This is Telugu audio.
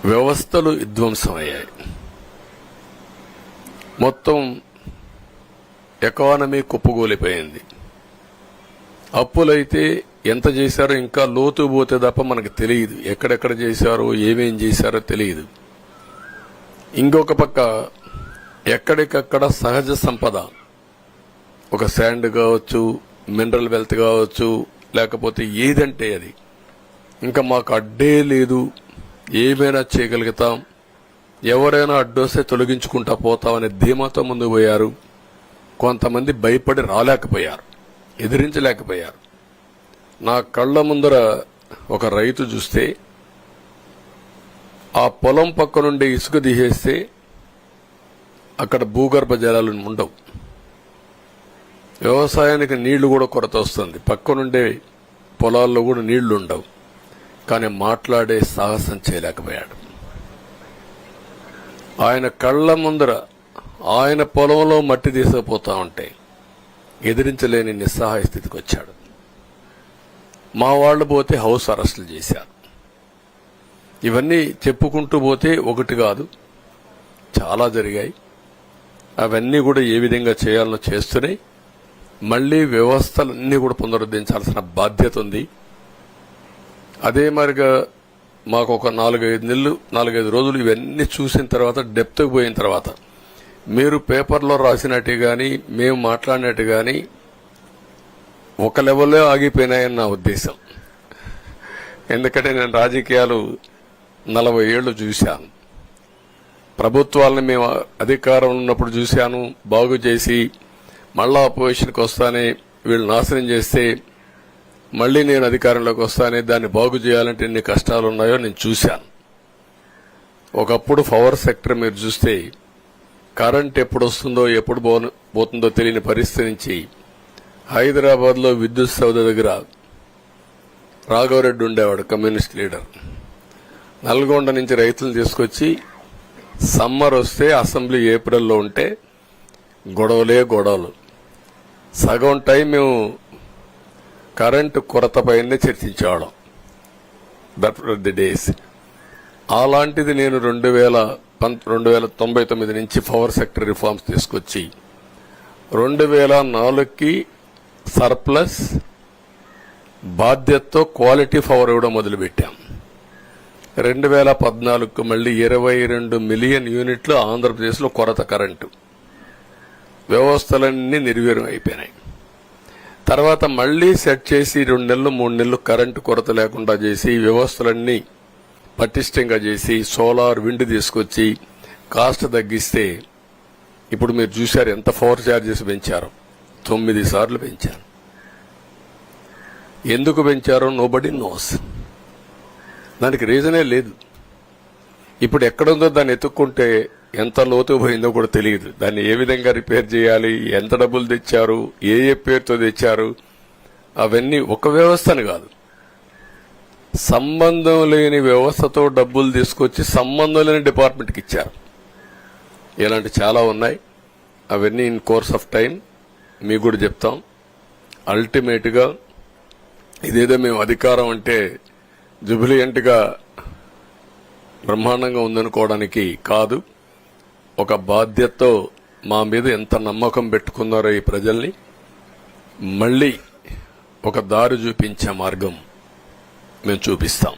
వ్యవస్థలు విధ్వంసమయ్యాయి. మొత్తం ఎకానమీ కుప్పగూలిపోయింది. అప్పులైతే ఎంత చేశారో ఇంకా లోతు పోతే తప్ప మనకు తెలియదు. ఎక్కడెక్కడ చేశారో ఏమేం చేశారో తెలియదు. ఇంకొక పక్క ఎక్కడికక్కడ సహజ సంపద, ఒక శాండ్ కావచ్చు, మినరల్ వెల్త్ కావచ్చు, లేకపోతే ఏదంటే అది, ఇంకా మాకు అడ్డే లేదు, ఏమైనా చేయగలుగుతాం, ఎవరైనా అడ్డొస్తే తొలగించుకుంటా పోతామనే ధీమాతో ముందుకు పోయారు. కొంతమంది భయపడి రాలేకపోయారు, ఎదిరించలేకపోయారు. నా కళ్ల ముందర ఒక రైతు చూస్తే ఆ పొలం పక్క నుండి ఇసుక తీసేస్తే అక్కడ భూగర్భ జలాలు ఉండవు. వ్యవసాయానికి నీళ్లు కూడా కొరత వస్తుంది. పక్క నుండే పొలాల్లో కూడా నీళ్లు ఉండవు. కానీ మాట్లాడే సాహసం చేయలేకపోయాడు. ఆయన కళ్ల ముందర ఆయన పొలంలో మట్టి తీసుకుపోతా ఉంటే ఎదిరించలేని నిస్సహాయ స్థితికి వచ్చాడు. మా వాళ్లు పోతే హౌస్ అరెస్టులు చేశారు. ఇవన్నీ చెప్పుకుంటూ పోతే ఒకటి కాదు, చాలా జరిగాయి. అవన్నీ కూడా ఏ విధంగా చేయాలనో చేస్తూనే మళ్లీ వ్యవస్థలన్నీ కూడా పునరుద్ధరించాల్సిన బాధ్యత ఉంది. అదే మరిగా మాకు ఒక 4-5 రోజులు ఇవన్నీ చూసిన తర్వాత, డెప్త్కి పోయిన తర్వాత, మీరు పేపర్లో రాసినట్టు గాని మేము మాట్లాడినట్టు గాని ఒక లెవెల్లో ఆగిపోయినాయని నా ఉద్దేశం. ఎందుకంటే నేను రాజకీయాలు 40 ఏళ్లు చూశాను. ప్రభుత్వాలను మేము అధికారం ఉన్నప్పుడు చూశాను, బాగు చేసి మళ్ళా అపోజిషన్కి వస్తానే వీళ్ళు నాశనం చేస్తే మళ్లీ నేను అధికారంలోకి వస్తానే దాన్ని బాగు చేయాలంటే ఎన్ని కష్టాలు ఉన్నాయో నేను చూశాను. ఒకప్పుడు పవర్ సెక్టర్ మీరు చూస్తే కరెంట్ ఎప్పుడు వస్తుందో ఎప్పుడు పోతుందో తెలియని పరిస్థితి నుంచి హైదరాబాద్లో విద్యుత్ సౌధ దగ్గర రాఘవరెడ్డి ఉండేవాడు, కమ్యూనిస్ట్ లీడర్. నల్గొండ నుంచి రైతులను తీసుకొచ్చి సమ్మర్ వస్తే అసెంబ్లీ ఏప్రిల్లో ఉంటే గొడవలు. సగం టైం మేము కరెంటు కొరతపైనే చర్చించేవాళ్ళం. That were the days. అలాంటిది నేను 1999 నుంచి పవర్ సెక్టర్ రిఫార్మ్స్ తీసుకొచ్చి 2004కి సర్ప్లస్ బాధ్యతతో క్వాలిటీ పవర్ ఇవ్వడం మొదలుపెట్టాం. 2014కు మళ్లీ 22 మిలియన్ యూనిట్లు ఆంధ్రప్రదేశ్లో కొరత కరెంటు. వ్యవస్థలన్నీ నిర్వీర్యం అయిపోయినాయి. తర్వాత మళ్లీ సెట్ చేసి 2 నెలలు 3 నెలలు కరెంటు కొరత లేకుండా చేసి వ్యవస్థలన్నీ పటిష్టంగా చేసి సోలార్, విండ్ తీసుకొచ్చి కాస్ట్ తగ్గిస్తే ఇప్పుడు మీరు చూశారు ఎంత పవర్ ఛార్జెస్ పెంచారో. 9 సార్లు పెంచారు. ఎందుకు పెంచారో నోబడీ నోస్. దానికి రీజనే లేదు. ఇప్పుడు ఎక్కడుందో దాన్ని ఎత్తుక్కుంటే ఎంత లోతు పోయిందో కూడా తెలియదు. దాన్ని ఏ విధంగా రిపేర్ చేయాలి, ఎంత డబ్బులు తెచ్చారు, ఏ పేరుతో తెచ్చారు, అవన్నీ ఒక వ్యవస్థను కాదు, సంబంధం లేని వ్యవస్థతో డబ్బులు తీసుకొచ్చి సంబంధం లేని డిపార్ట్మెంట్కి ఇచ్చారు. ఇలాంటి చాలా ఉన్నాయి. అవన్నీ ఇన్ కోర్స్ ఆఫ్ టైం మీకు కూడా చెప్తాం. అల్టిమేట్ గా ఇదేదో మేము అధికారం అంటే జుబిలియంట్ గా బ్రహ్మాండంగా ఉందనుకోవడానికి కాదు. ఒక బాధ్యతతో మా మీద ఎంత నమ్మకం పెట్టుకున్నారో ఈ ప్రజల్ని మళ్లీ ఒక దారి చూపించే మార్గం మేము చూపిస్తాం.